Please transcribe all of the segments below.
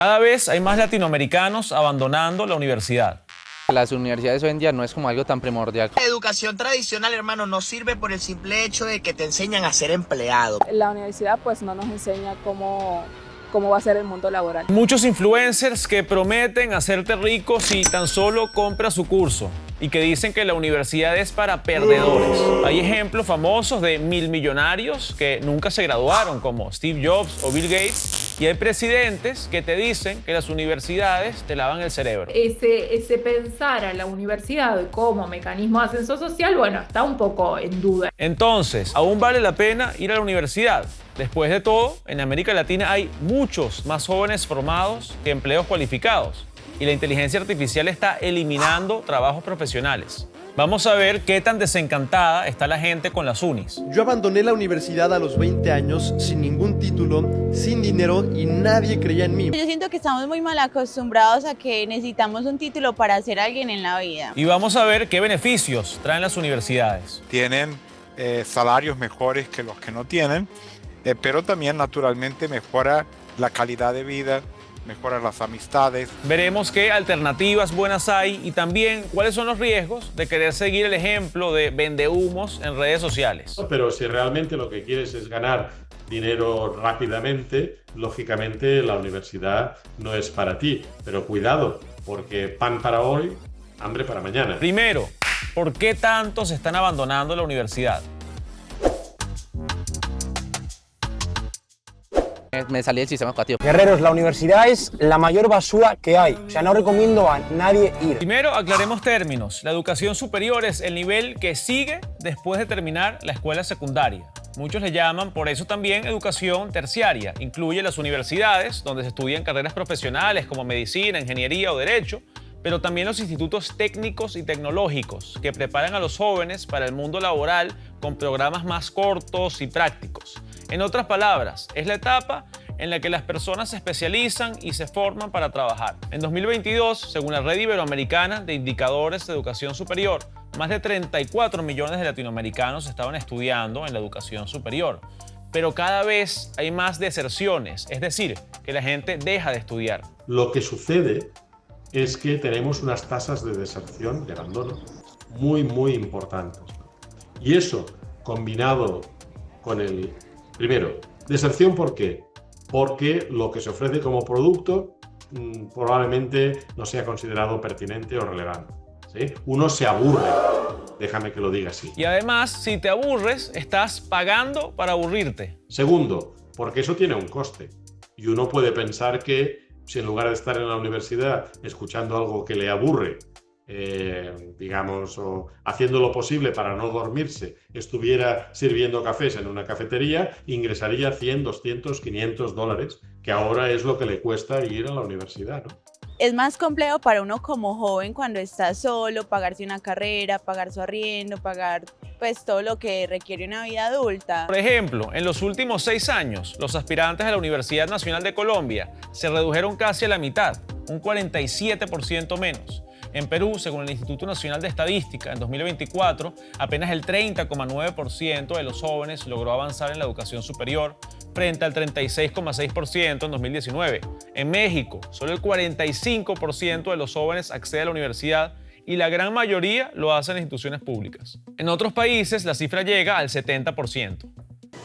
Cada vez hay más latinoamericanos abandonando la universidad. Las universidades hoy en día no es como algo tan primordial. La educación tradicional, hermano, no sirve por el simple hecho de que te enseñan a ser empleado. La universidad pues no nos enseña cómo va a ser el mundo laboral. Muchos influencers que prometen hacerte rico si tan solo compras su curso y que dicen que la universidad es para perdedores. Hay ejemplos famosos de millonarios que nunca se graduaron, como Steve Jobs o Bill Gates, y hay presidentes que te dicen que las universidades te lavan el cerebro. Ese pensar a la universidad como mecanismo de ascenso social, bueno, está un poco en duda. Entonces, ¿aún vale la pena ir a la universidad? Después de todo, en América Latina hay muchos más jóvenes formados que empleos cualificados y la inteligencia artificial está eliminando trabajos profesionales. Vamos a ver qué tan desencantada está la gente con las unis. Yo abandoné la universidad a los 20 años sin ningún título, sin dinero y nadie creía en mí. Yo siento que estamos muy mal acostumbrados a que necesitamos un título para ser alguien en la vida. Y vamos a ver qué beneficios traen las universidades. Tienen salarios mejores que los que no tienen, pero también naturalmente mejora la calidad de vida, mejora las amistades. Veremos qué alternativas buenas hay y también cuáles son los riesgos de querer seguir el ejemplo de vendehumos en redes sociales. Pero si realmente lo que quieres es ganar dinero rápidamente, lógicamente la universidad no es para ti. Pero cuidado, porque pan para hoy, hambre para mañana. Primero, ¿por qué tantos están abandonando la universidad? Me salí del sistema educativo. Guerreros, la universidad es la mayor basura que hay. O sea, no recomiendo a nadie ir. Primero, aclaremos términos. La educación superior es el nivel que sigue después de terminar la escuela secundaria. Muchos le llaman por eso también educación terciaria. Incluye las universidades, donde se estudian carreras profesionales como medicina, ingeniería o derecho, pero también los institutos técnicos y tecnológicos que preparan a los jóvenes para el mundo laboral con programas más cortos y prácticos. En otras palabras, es la etapa en la que las personas se especializan y se forman para trabajar. En 2022, según la Red Iberoamericana de Indicadores de Educación Superior, más de 34 millones de latinoamericanos estaban estudiando en la educación superior. Pero cada vez hay más deserciones, es decir, que la gente deja de estudiar. Lo que sucede es que tenemos unas tasas de deserción, de abandono, muy importantes. Y eso, combinado con el... Primero, deserción, ¿por qué? Porque lo que se ofrece como producto probablemente no sea considerado pertinente o relevante, ¿sí? Uno se aburre, déjame que lo diga así. Y además, si te aburres, estás pagando para aburrirte. Segundo, porque eso tiene un coste. Y uno puede pensar que si en lugar de estar en la universidad escuchando algo que le aburre, digamos, o haciendo lo posible para no dormirse, estuviera sirviendo cafés en una cafetería, ingresaría 100, 200, 500 dólares, que ahora es lo que le cuesta ir a la universidad, ¿no? Es más complejo para uno como joven cuando está solo, pagarse una carrera, pagar su arriendo, pagar pues todo lo que requiere una vida adulta. Por ejemplo, en los últimos 6 años, los aspirantes a la Universidad Nacional de Colombia se redujeron casi a la mitad, un 47% menos. En Perú, según el Instituto Nacional de Estadística, en 2024, apenas el 30,9% de los jóvenes logró avanzar en la educación superior, frente al 36,6% en 2019. En México, solo el 45% de los jóvenes accede a la universidad y la gran mayoría lo hace en instituciones públicas. En otros países, la cifra llega al 70%.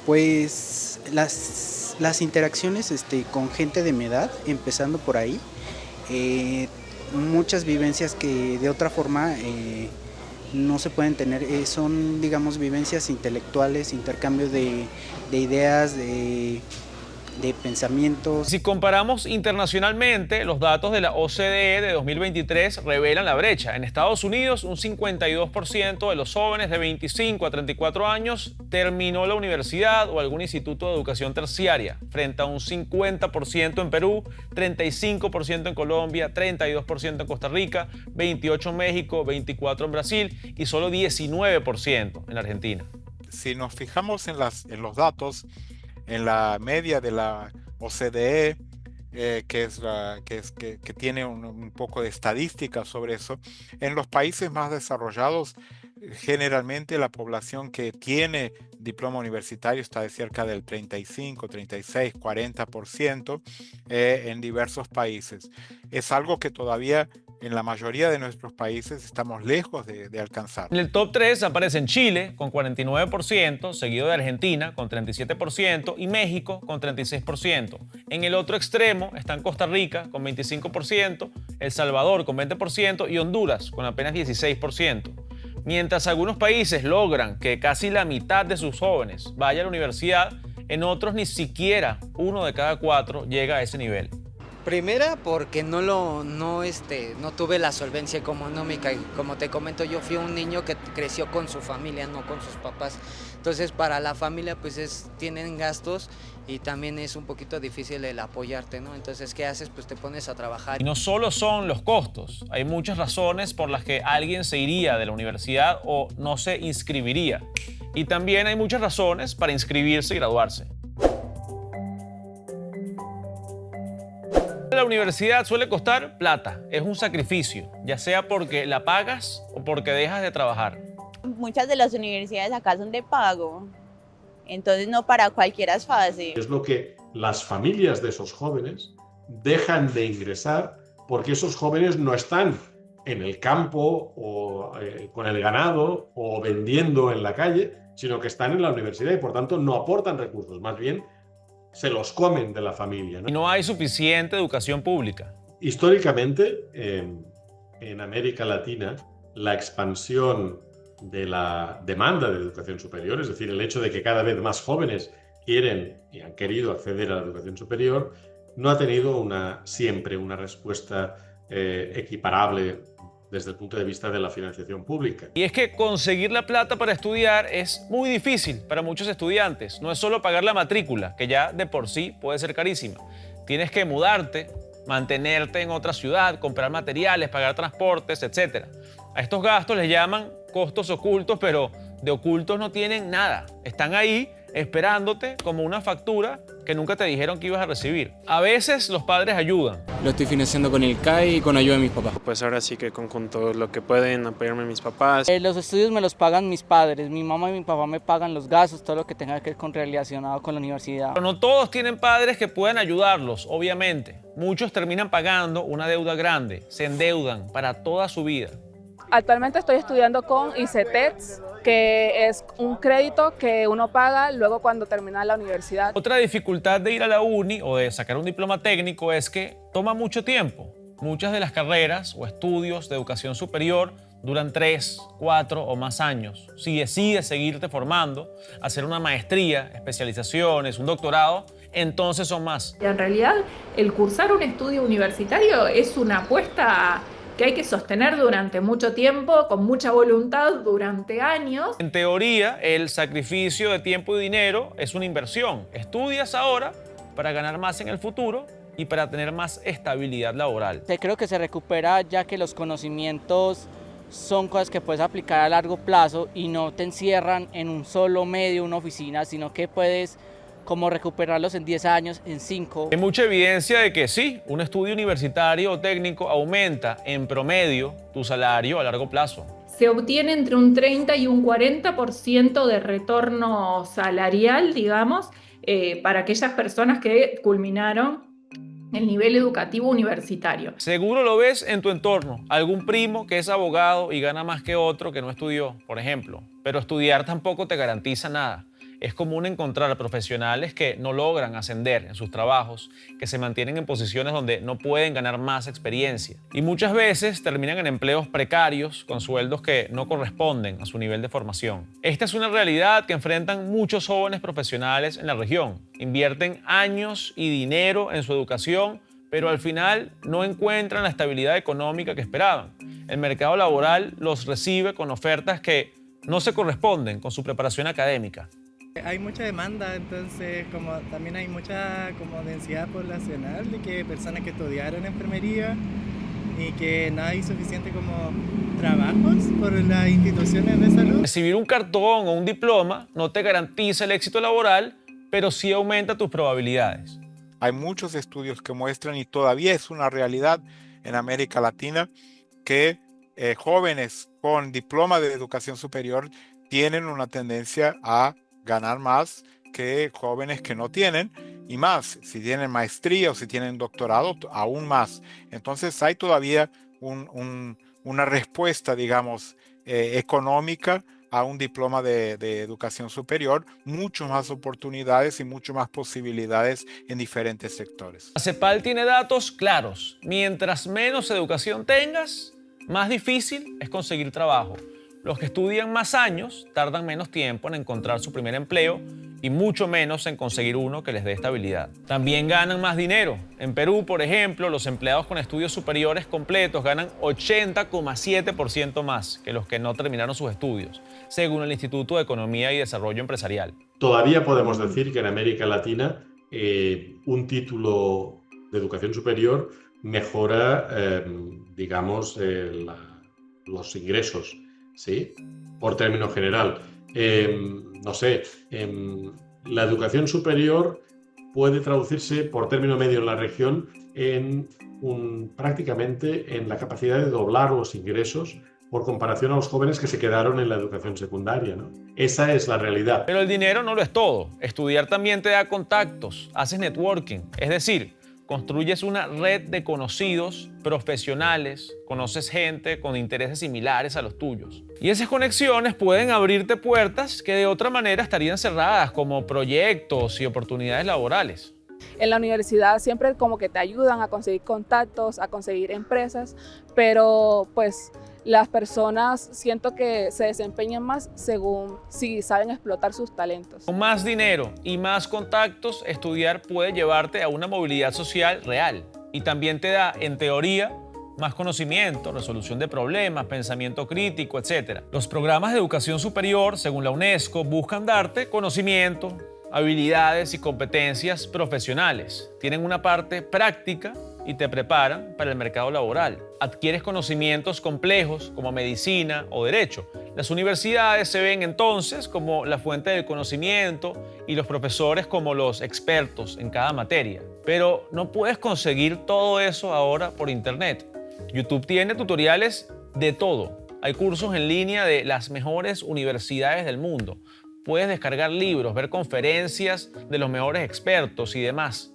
Pues las interacciones con gente de mi edad, empezando por ahí, muchas vivencias que de otra forma no se pueden tener, son, digamos, vivencias intelectuales, intercambio de ideas, de pensamientos. Si comparamos internacionalmente, los datos de la OCDE de 2023 revelan la brecha. En Estados Unidos, un 52% de los jóvenes de 25 a 34 años terminó la universidad o algún instituto de educación terciaria, frente a un 50% en Perú, 35% en Colombia, 32% en Costa Rica, 28% en México, 24% en Brasil y solo 19% en Argentina. Si nos fijamos en los datos, en la media de la OCDE, que tiene un poco de estadística sobre eso, en los países más desarrollados generalmente la población que tiene diploma universitario está de cerca del 35, 36, 40% en diversos países. Es algo que todavía en la mayoría de nuestros países estamos lejos de alcanzar. En el top 3 aparecen Chile con 49%, seguido de Argentina con 37% y México con 36%. En el otro extremo están Costa Rica con 25%, El Salvador con 20% y Honduras con apenas 16%. Mientras algunos países logran que casi la mitad de sus jóvenes vaya a la universidad, en otros ni siquiera 1 de cada 4 llega a ese nivel. Primera, porque no tuve la solvencia económica. Y como te comento, yo fui un niño que creció con su familia, no con sus papás. Entonces, para la familia, pues tienen gastos y también es un poquito difícil el apoyarte, ¿no? Entonces, ¿qué haces? Pues te pones a trabajar. Y no solo son los costos, hay muchas razones por las que alguien se iría de la universidad o no se inscribiría. Y también hay muchas razones para inscribirse y graduarse. La universidad suele costar plata, es un sacrificio, ya sea porque la pagas o porque dejas de trabajar. Muchas de las universidades acá son de pago, entonces no para cualquiera es fácil. Es lo que las familias de esos jóvenes dejan de ingresar porque esos jóvenes no están en el campo o con el ganado o vendiendo en la calle, sino que están en la universidad y por tanto no aportan recursos, más bien se los comen de la familia, ¿no? Y no hay suficiente educación pública. Históricamente, en América Latina, la expansión de la demanda de educación superior, es decir, el hecho de que cada vez más jóvenes quieren y han querido acceder a la educación superior, no ha tenido siempre una respuesta equiparable desde el punto de vista de la financiación pública. Y es que conseguir la plata para estudiar es muy difícil para muchos estudiantes. No es solo pagar la matrícula, que ya de por sí puede ser carísima. Tienes que mudarte, mantenerte en otra ciudad, comprar materiales, pagar transportes, etc. A estos gastos les llaman costos ocultos, pero de ocultos no tienen nada. Están ahí esperándote como una factura que nunca te dijeron que ibas a recibir. A veces los padres ayudan. Lo estoy financiando con el CAE y con ayuda de mis papás. Pues ahora sí que con todo lo que pueden apoyarme mis papás. Los estudios me los pagan mis padres, mi mamá y mi papá me pagan los gastos, todo lo que tenga que ver con relacionado con la universidad. Pero no todos tienen padres que puedan ayudarlos, obviamente. Muchos terminan pagando una deuda grande, se endeudan para toda su vida. Actualmente estoy estudiando con ICETEX, que es un crédito que uno paga luego cuando termina la universidad. Otra dificultad de ir a la uni o de sacar un diploma técnico es que toma mucho tiempo. Muchas de las carreras o estudios de educación superior duran 3, 4 o más años. Si decides seguirte formando, hacer una maestría, especializaciones, un doctorado, entonces son más. En realidad, el cursar un estudio universitario es una apuesta que hay que sostener durante mucho tiempo, con mucha voluntad, durante años. En teoría, el sacrificio de tiempo y dinero es una inversión. Estudias ahora para ganar más en el futuro y para tener más estabilidad laboral. Creo que se recupera ya que los conocimientos son cosas que puedes aplicar a largo plazo y no te encierran en un solo medio, una oficina, sino que puedes como recuperarlos en 10 años, en 5. Hay mucha evidencia de que sí, un estudio universitario o técnico aumenta en promedio tu salario a largo plazo. Se obtiene entre un 30 y un 40% de retorno salarial, digamos, para aquellas personas que culminaron el nivel educativo universitario. Seguro lo ves en tu entorno, algún primo que es abogado y gana más que otro que no estudió, por ejemplo. Pero estudiar tampoco te garantiza nada. Es común encontrar profesionales que no logran ascender en sus trabajos, que se mantienen en posiciones donde no pueden ganar más experiencia. Y muchas veces terminan en empleos precarios con sueldos que no corresponden a su nivel de formación. Esta es una realidad que enfrentan muchos jóvenes profesionales en la región. Invierten años y dinero en su educación, pero al final no encuentran la estabilidad económica que esperaban. El mercado laboral los recibe con ofertas que no se corresponden con su preparación académica. Hay mucha demanda, entonces también hay mucha densidad poblacional de que personas que estudiaron enfermería y que no hay suficiente trabajos por las instituciones de salud. Recibir un cartón o un diploma no te garantiza el éxito laboral, pero sí aumenta tus probabilidades. Hay muchos estudios que muestran, y todavía es una realidad en América Latina, que jóvenes con diploma de educación superior tienen una tendencia a ganar más que jóvenes que no tienen, y más, si tienen maestría o si tienen doctorado, aún más. Entonces hay todavía una respuesta, digamos, económica a un diploma de educación superior, mucho más oportunidades y mucho más posibilidades en diferentes sectores. La CEPAL tiene datos claros. Mientras menos educación tengas, más difícil es conseguir trabajo. Los que estudian más años tardan menos tiempo en encontrar su primer empleo y mucho menos en conseguir uno que les dé estabilidad. También ganan más dinero. En Perú, por ejemplo, los empleados con estudios superiores completos ganan 80,7% más que los que no terminaron sus estudios, según el Instituto de Economía y Desarrollo Empresarial. Todavía podemos decir que en América Latina un título de educación superior mejora, digamos, los ingresos, ¿sí? Por término general. No sé, la educación superior puede traducirse por término medio en la región en prácticamente en la capacidad de doblar los ingresos por comparación a los jóvenes que se quedaron en la educación secundaria, ¿no? Esa es la realidad. Pero el dinero no lo es todo. Estudiar también te da contactos, haces networking, es decir, construyes una red de conocidos profesionales, conoces gente con intereses similares a los tuyos. Y esas conexiones pueden abrirte puertas que de otra manera estarían cerradas, como proyectos y oportunidades laborales. En la universidad siempre como que te ayudan a conseguir contactos, a conseguir empresas, pero pues las personas siento que se desempeñan más según si saben explotar sus talentos. Con más dinero y más contactos, estudiar puede llevarte a una movilidad social real y también te da, en teoría, más conocimiento, resolución de problemas, pensamiento crítico, etc. Los programas de educación superior, según la UNESCO, buscan darte conocimiento, habilidades y competencias profesionales. Tienen una parte práctica y te preparan para el mercado laboral. Adquieres conocimientos complejos como medicina o derecho. Las universidades se ven entonces como la fuente del conocimiento y los profesores como los expertos en cada materia. Pero no puedes conseguir todo eso ahora por internet. YouTube tiene tutoriales de todo. Hay cursos en línea de las mejores universidades del mundo. Puedes descargar libros, ver conferencias de los mejores expertos y demás.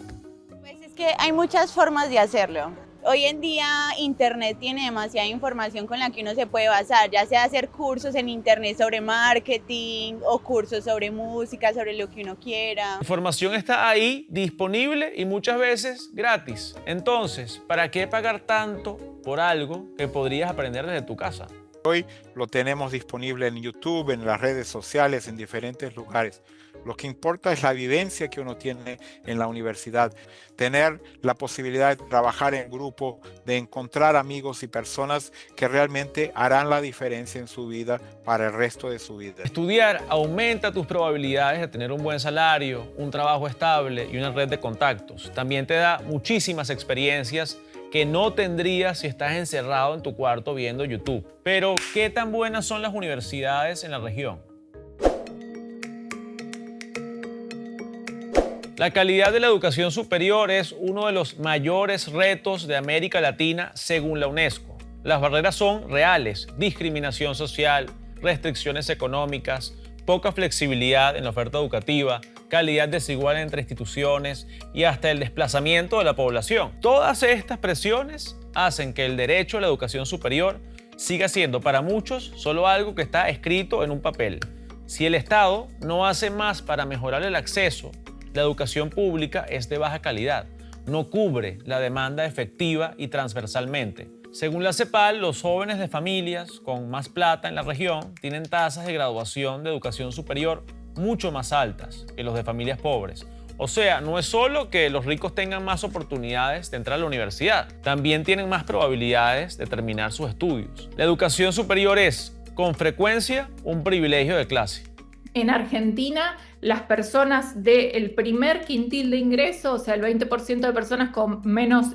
Pues es que hay muchas formas de hacerlo. Hoy en día Internet tiene demasiada información con la que uno se puede basar, ya sea hacer cursos en Internet sobre marketing o cursos sobre música, sobre lo que uno quiera. La información está ahí, disponible y muchas veces gratis. Entonces, ¿para qué pagar tanto por algo que podrías aprender desde tu casa? Hoy lo tenemos disponible en YouTube, en las redes sociales, en diferentes lugares. Lo que importa es la vivencia que uno tiene en la universidad, tener la posibilidad de trabajar en grupo, de encontrar amigos y personas que realmente harán la diferencia en su vida para el resto de su vida. Estudiar aumenta tus probabilidades de tener un buen salario, un trabajo estable y una red de contactos. También te da muchísimas experiencias que no tendrías si estás encerrado en tu cuarto viendo YouTube. Pero, ¿qué tan buenas son las universidades en la región? La calidad de la educación superior es uno de los mayores retos de América Latina según la UNESCO. Las barreras son reales: discriminación social, restricciones económicas, poca flexibilidad en la oferta educativa, calidad desigual entre instituciones y hasta el desplazamiento de la población. Todas estas presiones hacen que el derecho a la educación superior siga siendo para muchos solo algo que está escrito en un papel. Si el Estado no hace más para mejorar el acceso, la educación pública es de baja calidad, no cubre la demanda efectiva y transversalmente. Según la CEPAL, los jóvenes de familias con más plata en la región tienen tasas de graduación de educación superior mucho más altas que los de familias pobres. O sea, no es solo que los ricos tengan más oportunidades de entrar a la universidad, también tienen más probabilidades de terminar sus estudios. La educación superior es, con frecuencia, un privilegio de clase. En Argentina, las personas del primer quintil de ingreso, o sea, el 20% de personas con menos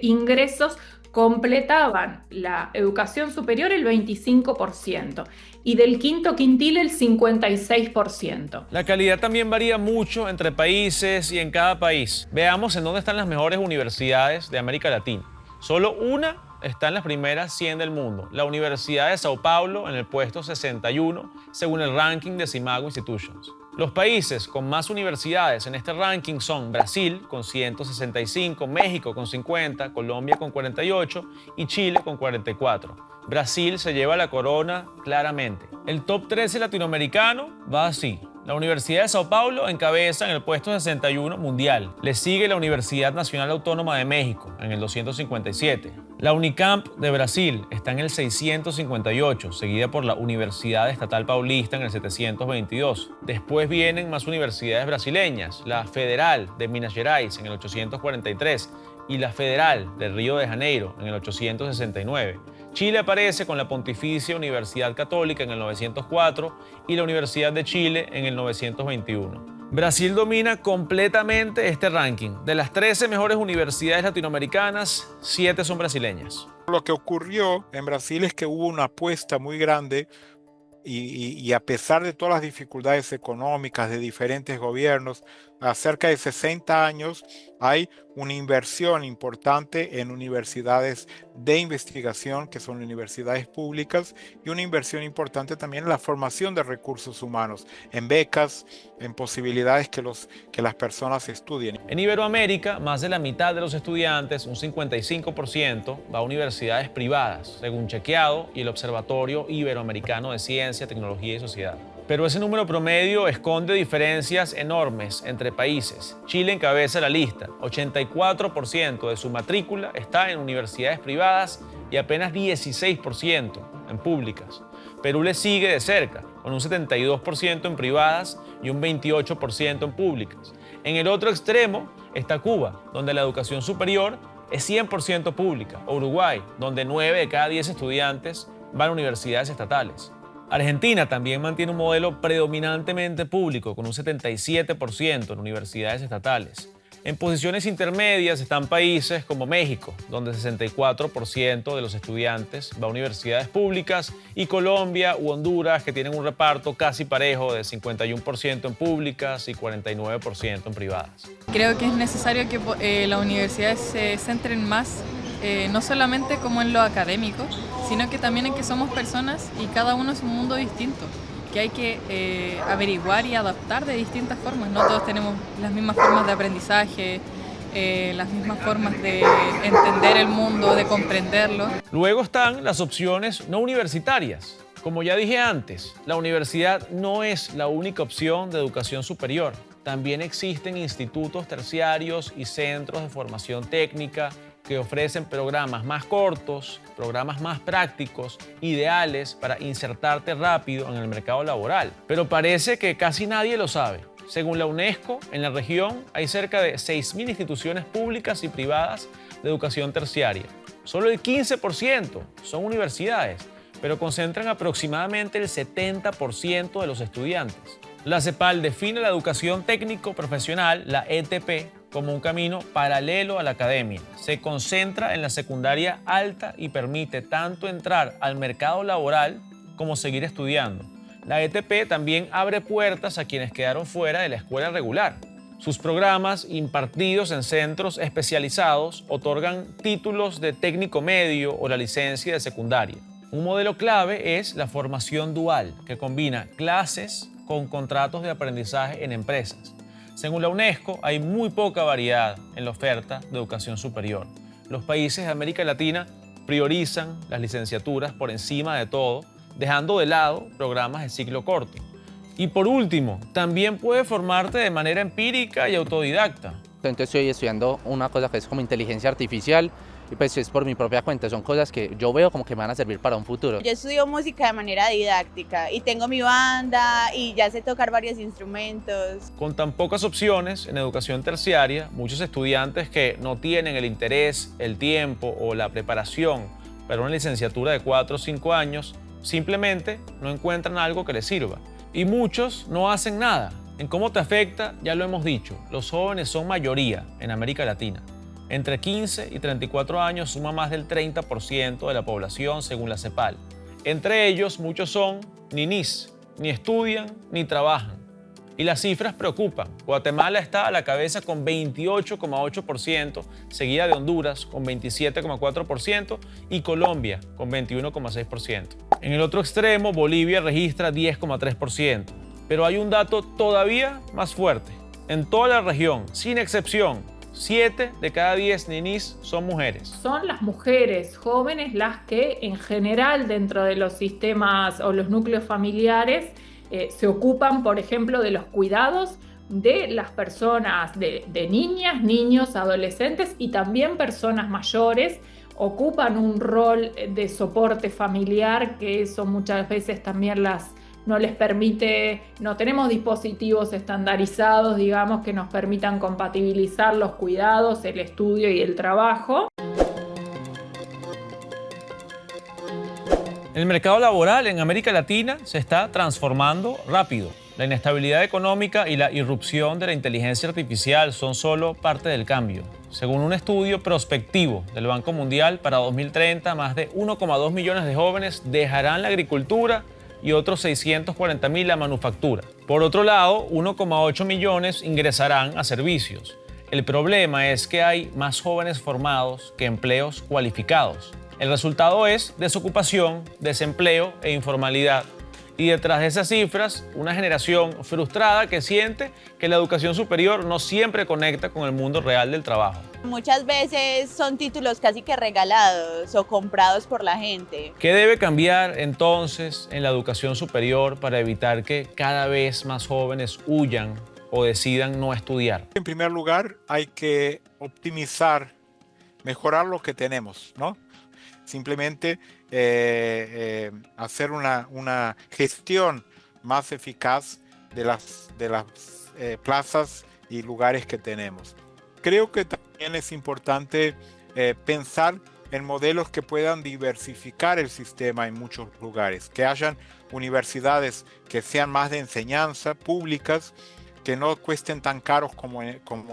ingresos, completaban la educación superior el 25% y del quinto quintil el 56%. La calidad también varía mucho entre países y en cada país. Veamos en dónde están las mejores universidades de América Latina. Solo una está en las primeras 100 del mundo. La Universidad de Sao Paulo en el puesto 61, según el ranking de Simago Institutions. Los países con más universidades en este ranking son Brasil con 165, México con 50, Colombia con 48 y Chile con 44. Brasil se lleva la corona claramente. El top 13 latinoamericano va así. La Universidad de Sao Paulo encabeza en el puesto 61 mundial. Le sigue la Universidad Nacional Autónoma de México en el 257. La Unicamp de Brasil está en el 658, seguida por la Universidad Estatal Paulista en el 722. Después vienen más universidades brasileñas, la Federal de Minas Gerais en el 843 y la Federal de Río de Janeiro en el 869. Chile aparece con la Pontificia Universidad Católica en el 904 y la Universidad de Chile en el 921. Brasil domina completamente este ranking. De las 13 mejores universidades latinoamericanas, 7 son brasileñas. Lo que ocurrió en Brasil es que hubo una apuesta muy grande y a pesar de todas las dificultades económicas de diferentes gobiernos, a cerca de 60 años hay una inversión importante en universidades de investigación, que son universidades públicas, y una inversión importante también en la formación de recursos humanos, en becas, en posibilidades que las personas estudien. En Iberoamérica, más de la mitad de los estudiantes, un 55%, va a universidades privadas, según Chequeado y el Observatorio Iberoamericano de Ciencia, Tecnología y Sociedad. Pero ese número promedio esconde diferencias enormes entre países. Chile encabeza la lista. 84% de su matrícula está en universidades privadas y apenas 16% en públicas. Perú le sigue de cerca, con un 72% en privadas y un 28% en públicas. En el otro extremo está Cuba, donde la educación superior es 100% pública, o Uruguay, donde 9 de cada 10 estudiantes van a universidades estatales. Argentina también mantiene un modelo predominantemente público, con un 77% en universidades estatales. En posiciones intermedias están países como México, donde 64% de los estudiantes va a universidades públicas, y Colombia u Honduras, que tienen un reparto casi parejo de 51% en públicas y 49% en privadas. Creo que es necesario que las universidades se centren más no solamente como en lo académico, sino que también en que somos personas y cada uno es un mundo distinto, que hay que averiguar y adaptar de distintas formas. No todos tenemos las mismas formas de aprendizaje, las mismas formas de entender el mundo, de comprenderlo. Luego están las opciones no universitarias. Como ya dije antes, la universidad no es la única opción de educación superior. También existen institutos terciarios y centros de formación técnica que ofrecen programas más cortos, programas más prácticos, ideales para insertarte rápido en el mercado laboral. Pero parece que casi nadie lo sabe. Según la UNESCO, en la región hay cerca de 6.000 instituciones públicas y privadas de educación terciaria. Solo el 15% son universidades, pero concentran aproximadamente el 70% de los estudiantes. La CEPAL define la educación técnico-profesional, la ETP, como un camino paralelo a la academia. Se concentra en la secundaria alta y permite tanto entrar al mercado laboral como seguir estudiando. La ETP también abre puertas a quienes quedaron fuera de la escuela regular. Sus programas, impartidos en centros especializados, otorgan títulos de técnico medio o la licencia de secundaria. Un modelo clave es la formación dual, que combina clases con contratos de aprendizaje en empresas. Según la UNESCO, hay muy poca variedad en la oferta de educación superior. Los países de América Latina priorizan las licenciaturas por encima de todo, dejando de lado programas de ciclo corto. Y por último, también puedes formarte de manera empírica y autodidacta. Entonces estoy estudiando una cosa que es como inteligencia artificial, y pues es por mi propia cuenta, son cosas que yo veo como que me van a servir para un futuro. Yo estudio música de manera didáctica y tengo mi banda y ya sé tocar varios instrumentos. Con tan pocas opciones en educación terciaria, muchos estudiantes que no tienen el interés, el tiempo o la preparación para una licenciatura de 4 o 5 años, simplemente no encuentran algo que les sirva. Y muchos no hacen nada. En cómo te afecta, ya lo hemos dicho, los jóvenes son mayoría en América Latina. Entre 15 y 34 años suma más del 30% de la población según la CEPAL. Entre ellos, muchos son ninis, ni estudian ni trabajan. Y las cifras preocupan. Guatemala está a la cabeza con 28,8%, seguida de Honduras con 27,4% y Colombia con 21,6%. En el otro extremo, Bolivia registra 10,3%. Pero hay un dato todavía más fuerte. En toda la región, sin excepción, 7 de cada 10 ninis son mujeres. Son las mujeres jóvenes las que en general dentro de los sistemas o los núcleos familiares se ocupan, por ejemplo, de los cuidados de las personas, de niñas, niños, adolescentes y también personas mayores. Ocupan un rol de soporte familiar que eso muchas veces también no les permite, no tenemos dispositivos estandarizados, digamos, que nos permitan compatibilizar los cuidados, el estudio y el trabajo. El mercado laboral en América Latina se está transformando rápido. La inestabilidad económica y la irrupción de la inteligencia artificial son solo parte del cambio. Según un estudio prospectivo del Banco Mundial, para 2030 más de 1,2 millones de jóvenes dejarán la agricultura y otros 640.000 la manufactura. Por otro lado, 1,8 millones ingresarán a servicios. El problema es que hay más jóvenes formados que empleos cualificados. El resultado es desocupación, desempleo e informalidad. Y detrás de esas cifras, una generación frustrada que siente que la educación superior no siempre conecta con el mundo real del trabajo. Muchas veces son títulos casi que regalados o comprados por la gente. ¿Qué debe cambiar entonces en la educación superior para evitar que cada vez más jóvenes huyan o decidan no estudiar? En primer lugar, hay que optimizar, mejorar lo que tenemos, ¿no? Simplemente hacer una gestión más eficaz de las plazas y lugares que tenemos. Creo que también es importante pensar en modelos que puedan diversificar el sistema en muchos lugares, que hayan universidades que sean más de enseñanza, públicas, que no cuesten tan caros como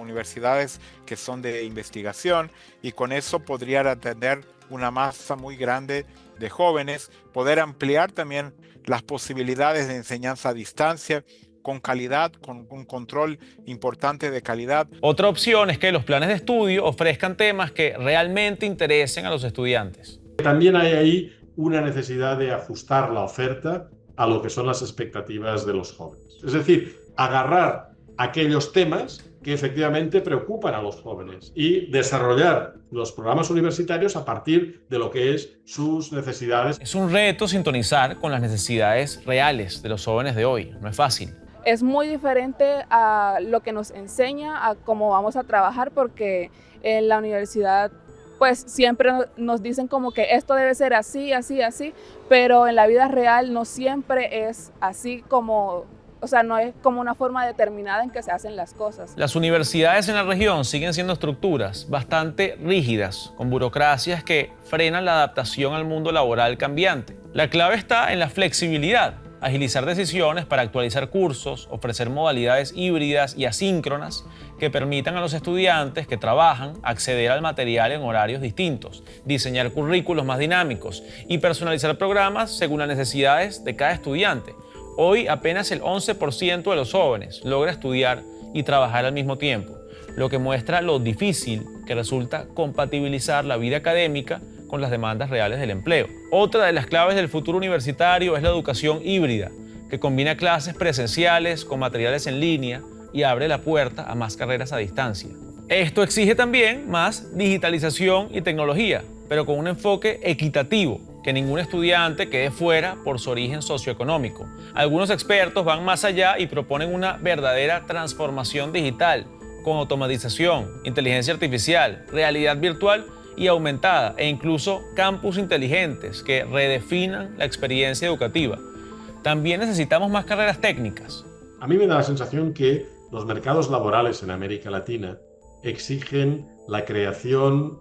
universidades que son de investigación, y con eso podrían atender una masa muy grande de jóvenes, poder ampliar también las posibilidades de enseñanza a distancia, con calidad, con un control importante de calidad. Otra opción es que los planes de estudio ofrezcan temas que realmente interesen a los estudiantes. También hay ahí una necesidad de ajustar la oferta a lo que son las expectativas de los jóvenes. Es decir, agarrar aquellos temas que efectivamente preocupan a los jóvenes y desarrollar los programas universitarios a partir de lo que es sus necesidades. Es un reto sintonizar con las necesidades reales de los jóvenes de hoy. No es fácil. Es muy diferente a lo que nos enseña, a cómo vamos a trabajar, porque en la universidad pues siempre nos dicen como que esto debe ser así, así, así, pero en la vida real no siempre es así como... O sea, no es como una forma determinada en que se hacen las cosas. Las universidades en la región siguen siendo estructuras bastante rígidas, con burocracias que frenan la adaptación al mundo laboral cambiante. La clave está en la flexibilidad, agilizar decisiones para actualizar cursos, ofrecer modalidades híbridas y asíncronas que permitan a los estudiantes que trabajan acceder al material en horarios distintos, diseñar currículos más dinámicos y personalizar programas según las necesidades de cada estudiante. Hoy apenas el 11% de los jóvenes logra estudiar y trabajar al mismo tiempo, lo que muestra lo difícil que resulta compatibilizar la vida académica con las demandas reales del empleo. Otra de las claves del futuro universitario es la educación híbrida, que combina clases presenciales con materiales en línea y abre la puerta a más carreras a distancia. Esto exige también más digitalización y tecnología, pero con un enfoque equitativo, que ningún estudiante quede fuera por su origen socioeconómico. Algunos expertos van más allá y proponen una verdadera transformación digital, con automatización, inteligencia artificial, realidad virtual y aumentada, e incluso campus inteligentes que redefinan la experiencia educativa. También necesitamos más carreras técnicas. A mí me da la sensación que los mercados laborales en América Latina exigen la creación,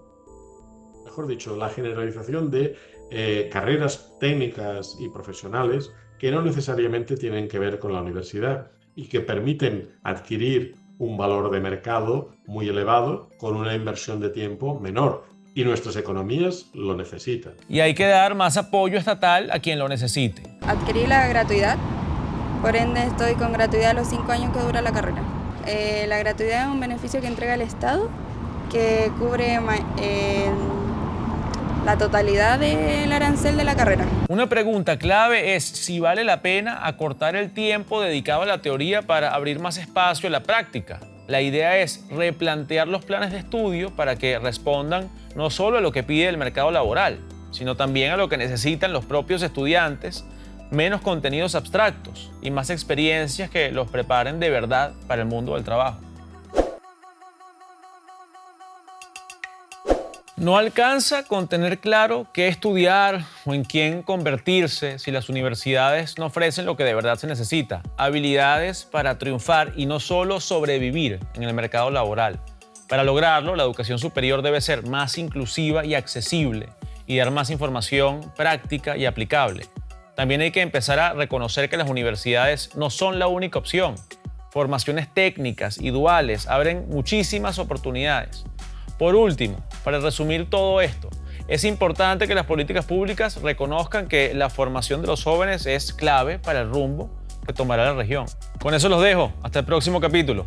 mejor dicho, la generalización de carreras técnicas y profesionales que no necesariamente tienen que ver con la universidad y que permiten adquirir un valor de mercado muy elevado con una inversión de tiempo menor. Y nuestras economías lo necesitan. Y hay que dar más apoyo estatal a quien lo necesite. Adquirí la gratuidad Por ende, estoy con gratuidad a los 5 años que dura la carrera. La gratuidad es un beneficio que entrega el Estado que cubre la totalidad del arancel de la carrera. Una pregunta clave es si vale la pena acortar el tiempo dedicado a la teoría para abrir más espacio a la práctica. La idea es replantear los planes de estudio para que respondan no solo a lo que pide el mercado laboral, sino también a lo que necesitan los propios estudiantes, menos contenidos abstractos y más experiencias que los preparen de verdad para el mundo del trabajo. No alcanza con tener claro qué estudiar o en quién convertirse si las universidades no ofrecen lo que de verdad se necesita: habilidades para triunfar y no solo sobrevivir en el mercado laboral. Para lograrlo, la educación superior debe ser más inclusiva y accesible y dar más información práctica y aplicable. También hay que empezar a reconocer que las universidades no son la única opción. Formaciones técnicas y duales abren muchísimas oportunidades. Por último, para resumir todo esto, es importante que las políticas públicas reconozcan que la formación de los jóvenes es clave para el rumbo que tomará la región. Con eso los dejo. Hasta el próximo capítulo.